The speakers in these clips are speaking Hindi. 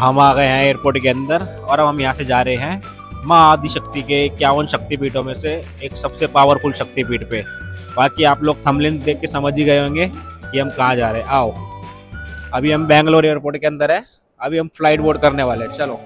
हम आ गए हैं एयरपोर्ट के अंदर और अब हम यहाँ से जा रहे हैं माँ आदिशक्ति के 51 शक्तिपीठों में से एक सबसे पावरफुल शक्तिपीठ पे। बाकी आप लोग थंबनेल देख के समझ ही गए होंगे कि हम कहाँ जा रहे हैं। आओ, अभी हम बेंगलोर एयरपोर्ट के अंदर है। अभी हम फ्लाइट बोर्ड करने वाले हैं। चलो।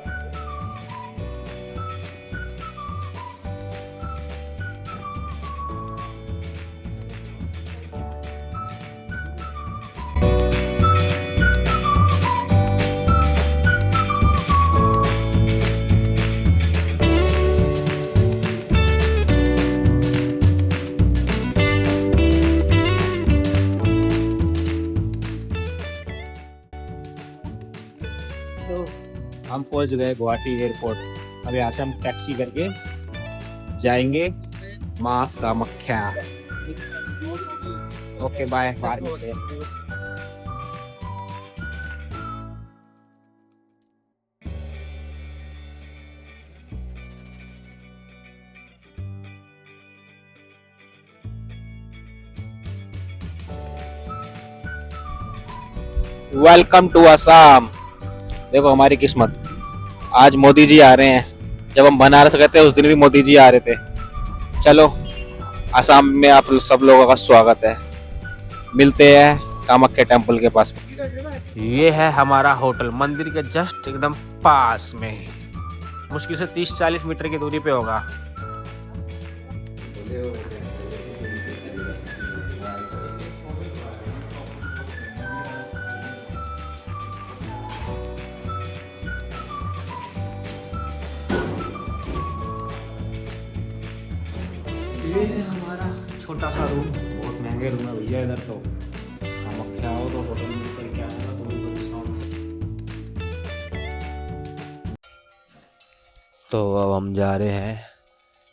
तो हम पहुंच गए गुवाहाटी एयरपोर्ट। अब यहाँ से हम टैक्सी करके जाएंगे माँ कामाख्या। ओके बाय, बाय मिलते हैं। Welcome to Assam. देखो हमारी किस्मत, आज मोदी जी आ रहे हैं। जब हम बनारस गए थे उस दिन भी मोदी जी आ रहे थे। चलो, असम में आप सब लोगों का स्वागत है। मिलते हैं कामाख्या टेम्पल के पास। ये है हमारा होटल, मंदिर के जस्ट एकदम पास में। मुश्किल से 30-40 मीटर की दूरी पे होगा। ये है हमारा छोटा सा रूम। बहुत महंगे रूम है भैया इधर तो। कामाख्या आओ तो होटल में करके आएगा तो भी डिस्काउंट। तो अब हम जा रहे हैं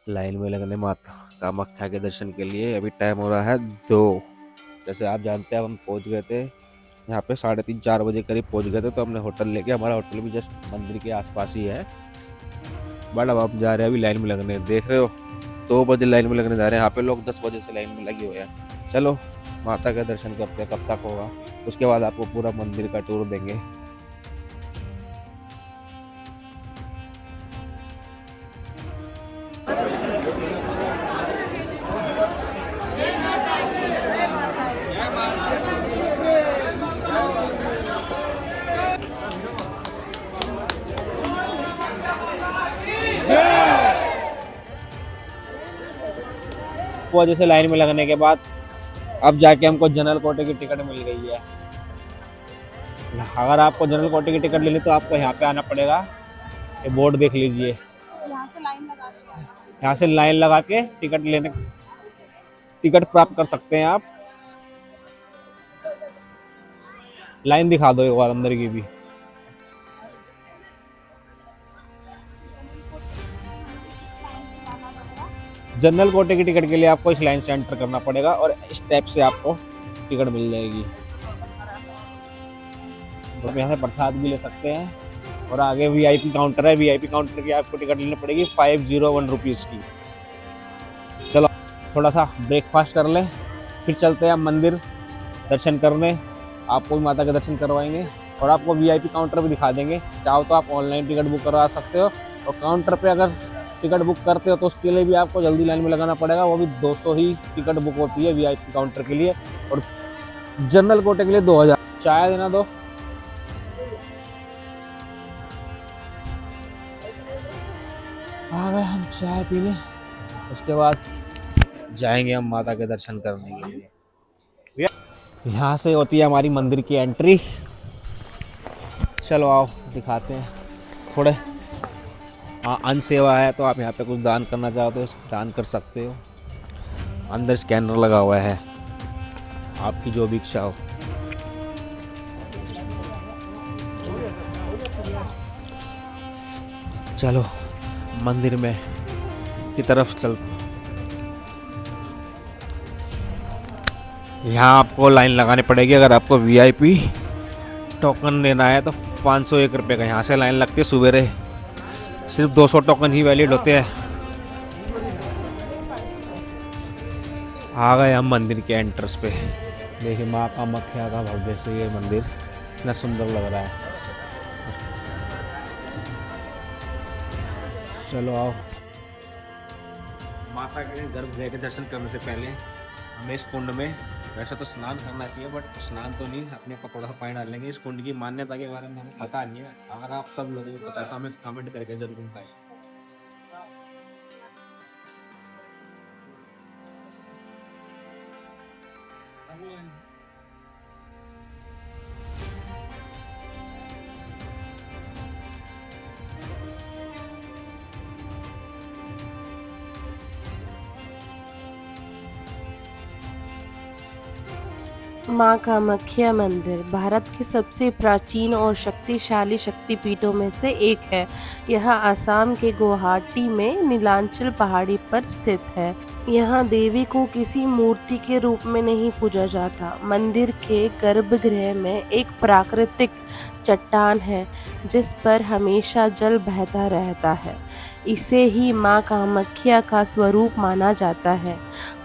लाइन में लगने माता कामाख्या के दर्शन के लिए। अभी टाइम हो रहा है 2। जैसे आप जानते हैं हम पहुंच गए थे यहाँ पे 3:30-4 बजे करीब पहुंच गए थे। तो हमने होटल लेके, हमारा होटल भी जस्ट मंदिर के आसपास ही है। बट अब हम जा रहे हैं अभी लाइन में लगने। देख रहे हो 2 बजे लाइन में लगने जा रहे हैं। यहाँ पे लोग 10 बजे से लाइन में लगे हुए हैं। चलो माता का दर्शन करते हैं, कब तक होगा उसके बाद आपको पूरा मंदिर का टूर देंगे। वजह से लाइन में लगने के बाद अब जाके हमको जनरल कोटे की टिकट मिल गई है। अगर आपको जनरल कोटे की टिकट लेनी तो आपको यहाँ पे आना पड़ेगा। ये बोर्ड देख लीजिए, यहाँ से लाइन लगा के टिकट प्राप्त कर सकते हैं आप। लाइन दिखा दो एक बार अंदर की भी। जनरल कोटे की टिकट के लिए आपको इस लाइन से एंटर करना पड़ेगा और इस टाइप से आपको टिकट मिल जाएगी। तो यहाँ से प्रसाद भी ले सकते हैं और आगे वीआईपी काउंटर है। वीआईपी काउंटर की आपको टिकट लेनी पड़ेगी 501 रुपीज़ की। चलो थोड़ा सा ब्रेकफास्ट कर लें, फिर चलते हैं मंदिर दर्शन करने। आपको माता के दर्शन करवाएंगे और आपको वीआईपी काउंटर भी दिखा देंगे। चाहो तो आप ऑनलाइन टिकट बुक करवा सकते हो और काउंटर पे अगर टिकट बुक करते हो तो उसके लिए भी आपको जल्दी लाइन में लगाना पड़ेगा। वो भी 200 ही टिकट बुक होती है वीआईपी काउंटर के लिए और जनरल कोटे के लिए 2000। चाय देना दो। आ गए हम चाय पीने, उसके बाद जाएंगे हम माता के दर्शन करने के लिए। यहाँ से होती है हमारी मंदिर की एंट्री। चलो आओ दिखाते हैं। थोड़े अन्न सेवा है तो आप यहाँ पे कुछ दान करना चाहो तो दान कर सकते हो। अंदर स्कैनर लगा हुआ है, आपकी जो भी इच्छा हो। चलो मंदिर में की तरफ चलते। यहाँ आपको लाइन लगानी पड़ेगी। अगर आपको वीआईपी टोकन लेना है तो 501 रुपये का यहाँ से लाइन लगती है। सुबह सिर्फ 200 टोकन ही वैलिड होते हैं। आ गए हम मंदिर के एंट्रेंस पे। देखिए माँ कामाख्या का भव्य से ये मंदिर इतना सुंदर लग रहा है। चलो आओ। माता के गर्भगृह के दर्शन करने से पहले हमें इस कुंड में वैसे तो स्नान करना चाहिए, बट स्नान तो नहीं, अपने को थोड़ा सा पानी डाल लेंगे। इस कुंड की मान्यता के बारे में हमें पता नहीं है, अगर आप सब लोगों को पता है तो हमें कमेंट करके जरूर बताइए। माँ कामाख्या मंदिर भारत के सबसे प्राचीन और शक्तिशाली शक्तिपीठों में से एक है। यह आसाम के गुवाहाटी में नीलांचल पहाड़ी पर स्थित है। यहाँ देवी को किसी मूर्ति के रूप में नहीं पूजा जाता। मंदिर के गर्भगृह में एक प्राकृतिक चट्टान है जिस पर हमेशा जल बहता रहता है। इसे ही माँ कामाख्या का स्वरूप माना जाता है।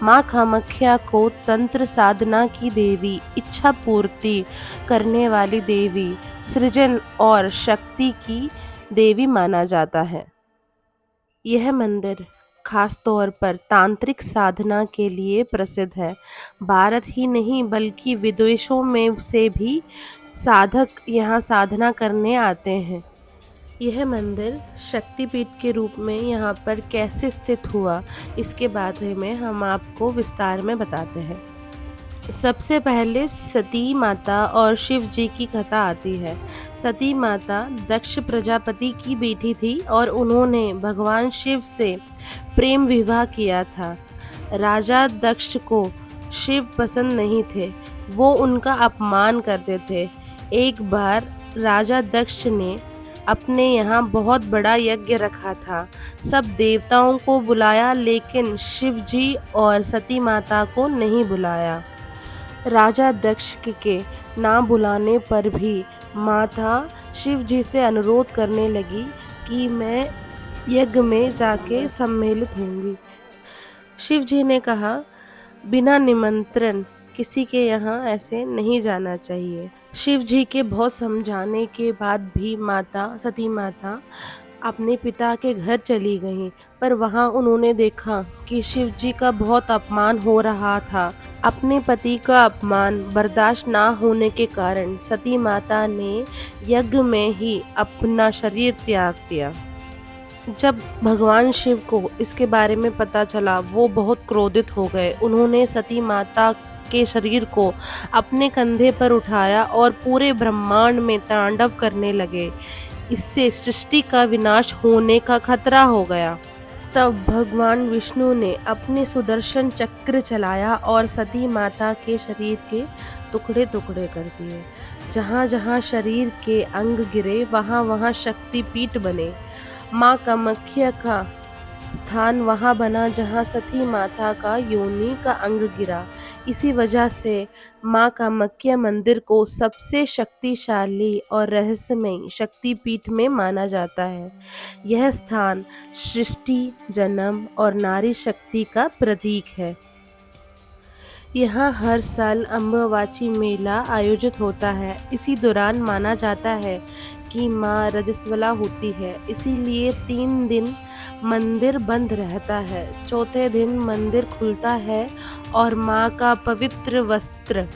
माँ कामाख्या को तंत्र साधना की देवी, इच्छा पूर्ति करने वाली देवी, सृजन और शक्ति की देवी माना जाता है। यह मंदिर खास तौर पर तांत्रिक साधना के लिए प्रसिद्ध है। भारत ही नहीं बल्कि विदेशों में से भी साधक यहाँ साधना करने आते हैं। यह मंदिर शक्तिपीठ के रूप में यहाँ पर कैसे स्थित हुआ, इसके बारे में हम आपको विस्तार में बताते हैं। सबसे पहले सती माता और शिव जी की कथा आती है। सती माता दक्ष प्रजापति की बेटी थी और उन्होंने भगवान शिव से प्रेम विवाह किया था। राजा दक्ष को शिव पसंद नहीं थे, वो उनका अपमान करते थे। एक बार राजा दक्ष ने अपने यहाँ बहुत बड़ा यज्ञ रखा था। सब देवताओं को बुलाया लेकिन शिव जी और सती माता को नहीं बुलाया। राजा दक्ष के ना बुलाने पर भी माता शिव जी से अनुरोध करने लगी कि मैं यज्ञ में जाके सम्मिलित होंगी। शिव जी ने कहा, बिना निमंत्रण किसी के यहाँ ऐसे नहीं जाना चाहिए। शिव जी के बहुत समझाने के बाद भी सती माता अपने पिता के घर चली गईं, पर वहां उन्होंने देखा कि शिव जी का बहुत अपमान हो रहा था। अपने पति का अपमान बर्दाश्त ना होने के कारण सती माता ने यज्ञ में ही अपना शरीर त्याग दिया। जब भगवान शिव को इसके बारे में पता चला, वो बहुत क्रोधित हो गए। उन्होंने सती माता के शरीर को अपने कंधे पर उठाया और पूरे ब्रह्मांड में तांडव करने लगे। इससे सृष्टि का विनाश होने का खतरा हो गया। तब भगवान विष्णु ने अपने सुदर्शन चक्र चलाया और सती माता के शरीर के टुकड़े टुकड़े कर दिए। जहाँ जहाँ शरीर के अंग गिरे वहाँ वहाँ शक्तिपीठ बने। माँ कामाख्या का स्थान वहाँ बना जहाँ सती माता का योनि का अंग गिरा। इसी वजह से माँ कामाख्या मंदिर को सबसे शक्तिशाली और रहस्यमय शक्तिपीठ में माना जाता है। यह स्थान सृष्टि, जन्म और नारी शक्ति का प्रतीक है। यहाँ हर साल अम्बुबाची मेला आयोजित होता है। इसी दौरान माना जाता है कि माँ रजस्वला होती है, इसीलिए 3 दिन मंदिर बंद रहता है। चौथे दिन मंदिर खुलता है और माँ का पवित्र वस्त्र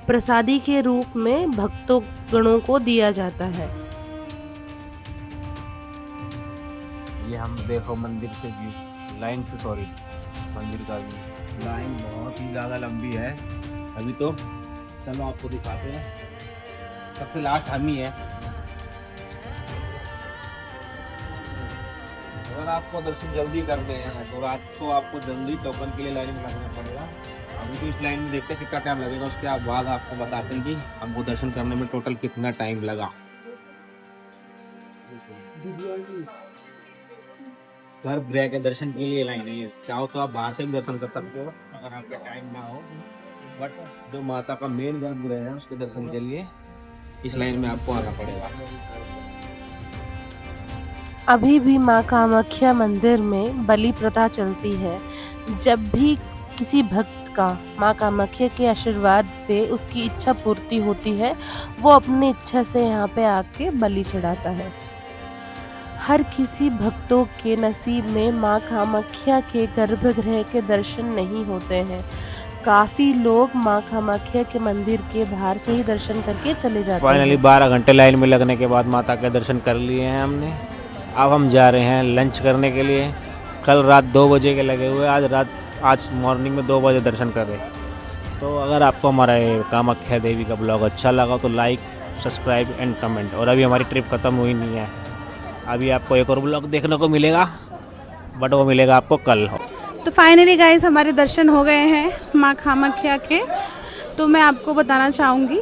प्रसादी के रूप में भक्तों गणों को दिया जाता है। ये हम देखो मंदिर से व्यू, मंदिर का व्यू। लाइन बहुत ही ज़्यादा लंबी है। अभी तो चलो आपको दिखाते हैं, सबसे लास्ट हम ही है। अगर आपको दर्शन जल्दी करते हैं तो रात को आपको जल्दी टोकन के लिए लाइन में लगना पड़ेगा। अभी तो इस लाइन में देखते हैं कितना टाइम लगेगा, उसके बाद आपको बताते हैं कि हमको दर्शन करने में टोटल कितना टाइम लगा। गर्भगृह के दर्शन के लिए लाइन है। चाहो तो आप बाहर से भी दर्शन कर सकते हो अगर आपका टाइम ना हो, बट जो माता का मेन गर्भगृह है उसके दर्शन के लिए इस लाइन में आपको आना पड़ेगा। अभी भी माँ कामाख्या मंदिर में बलि प्रथा चलती है। जब भी किसी भक्त का माँ कामाख्या के आशीर्वाद से उसकी इच्छा पूर्ति होती है, वो अपनी इच्छा से यहाँ पे आके बलि चढ़ाता है। हर किसी भक्तों के नसीब में माँ कामाख्या के गर्भगृह के दर्शन नहीं होते हैं। काफ़ी लोग माँ कामाख्या के मंदिर के बाहर से ही दर्शन करके चले जाते फाइनली हैं। 12 घंटे लाइन में लगने के बाद माता के दर्शन कर लिए हैं हमने। अब हम जा रहे हैं लंच करने के लिए। कल रात 2 बजे के लगे हुए, आज मॉर्निंग में 2 बजे दर्शन कर रहे। तो अगर आपको हमारा ये कामाख्या देवी का ब्लॉग अच्छा लगा तो लाइक, सब्सक्राइब एंड कमेंट। और अभी हमारी ट्रिप ख़त्म हुई नहीं है, अभी आपको एक और ब्लॉग देखने को मिलेगा, बट वो मिलेगा आपको कल। तो फाइनली गाइस हमारे दर्शन हो गए हैं माँ कामाख्या के। तो मैं आपको बताना चाहूँगी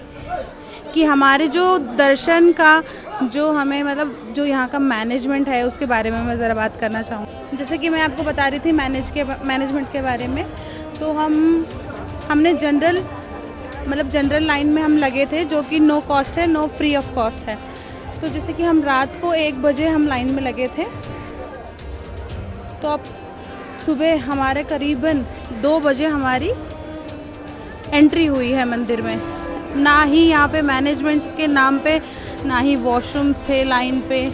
कि हमारे जो दर्शन का जो हमें मतलब जो यहाँ का मैनेजमेंट है उसके बारे में मैं ज़रा बात करना चाहूँ। जैसे कि मैं आपको बता रही थी मैनेजमेंट के बारे में। तो हमने जनरल लाइन में हम लगे थे, जो कि नो कॉस्ट है, नो फ्री ऑफ कॉस्ट है। तो जैसे कि हम रात को 1 बजे हम लाइन में लगे थे, तो अब सुबह हमारे करीबन 2 बजे हमारी एंट्री हुई है मंदिर में। ना ही यहाँ पे मैनेजमेंट के नाम पे ना ही वॉशरूम्स थे लाइन पे,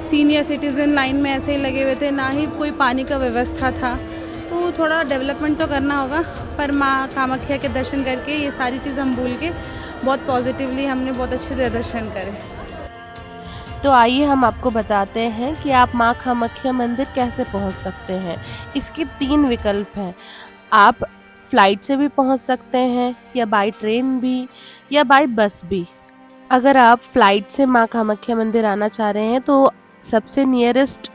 सीनियर सिटीज़न लाइन में ऐसे ही लगे हुए थे, ना ही कोई पानी का व्यवस्था था। तो थोड़ा डेवलपमेंट तो करना होगा, पर माँ कामाख्या के दर्शन करके ये सारी चीज़ हम भूल के बहुत पॉजिटिवली हमने बहुत अच्छे से दर्शन करे। तो आइए हम आपको बताते हैं कि आप माँ कामाख्या मंदिर कैसे पहुंच सकते हैं। इसके 3 विकल्प हैं। आप फ्लाइट से भी पहुंच सकते हैं, या बाय ट्रेन भी, या बाय बस भी। अगर आप फ्लाइट से माँ कामाख्या मंदिर आना चाह रहे हैं तो सबसे नियरेस्ट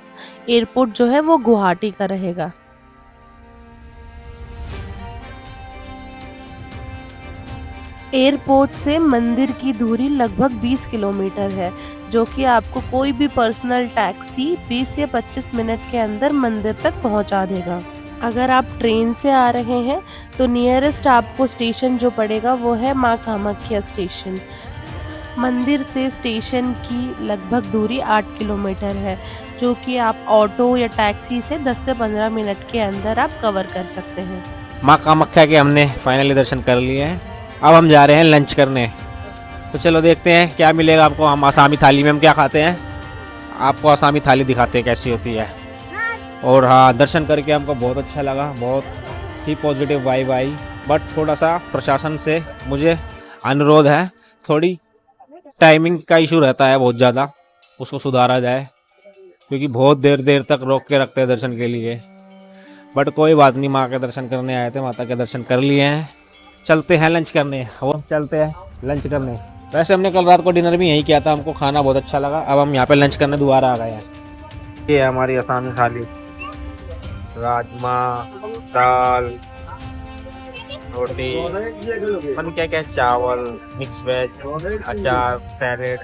एयरपोर्ट जो है वो गुवाहाटी का रहेगा। एयरपोर्ट से मंदिर की दूरी लगभग 20 किलोमीटर है, जो कि आपको कोई भी पर्सनल टैक्सी 20 या 25 मिनट के अंदर मंदिर तक पहुंचा देगा। अगर आप ट्रेन से आ रहे हैं तो नियरेस्ट आपको स्टेशन जो पड़ेगा वो है माँ कामाख्या स्टेशन। मंदिर से स्टेशन की लगभग दूरी 8 किलोमीटर है, जो कि आप ऑटो या टैक्सी से 10 से 15 मिनट के अंदर आप कवर कर सकते हैं। माँ कामाख्या के हमने फाइनली दर्शन कर लिए हैं। अब हम जा रहे हैं लंच करने। तो चलो देखते हैं क्या मिलेगा आपको। हम आसामी थाली में हम क्या खाते हैं, आपको आसामी थाली दिखाते हैं कैसी होती है। और हाँ, दर्शन करके हमको बहुत अच्छा लगा, बहुत ही पॉजिटिव वाइब आई। बट थोड़ा सा प्रशासन से मुझे अनुरोध है, थोड़ी टाइमिंग का इशू रहता है बहुत ज़्यादा, उसको सुधारा जाए, क्योंकि बहुत देर तक रोक के रखते हैं दर्शन के लिए। बट कोई बात नहीं, माँ के दर्शन करने आए थे, माता के दर्शन कर लिए हैं। चलते हैं लंच करने, वो चलते हैं लंच करने। वैसे हमने कल रात को डिनर भी यहीं किया था, हमको खाना बहुत अच्छा लगा। अब हम यहाँ पे लंच करने दोबारा आ गए हैं। ये है हमारी आसामी थाली, राजमा, दाल, रोटी, मन क्या क्या, चावल, मिक्स वेज, अचार, salad.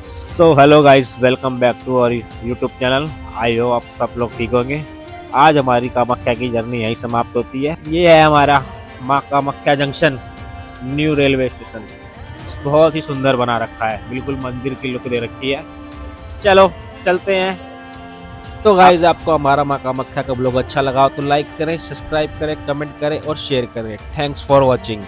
So hello guys, welcome back to our YouTube channel. आई हो आप सब लोग ठीक होंगे। आज हमारी कामाख्या की जर्नी यहीं समाप्त होती है। ये है हमारा माँ Kamakhya junction, new railway station. बहुत ही सुंदर बना रखा है, बिल्कुल मंदिर की लुक दे रखी है। चलो चलते हैं। तो गाइस, आपको हमारा माँ कामाख्या का ब्लॉग अच्छा लगा हो तो लाइक करें, सब्सक्राइब करें, कमेंट करें और शेयर करें। Thanks for watching.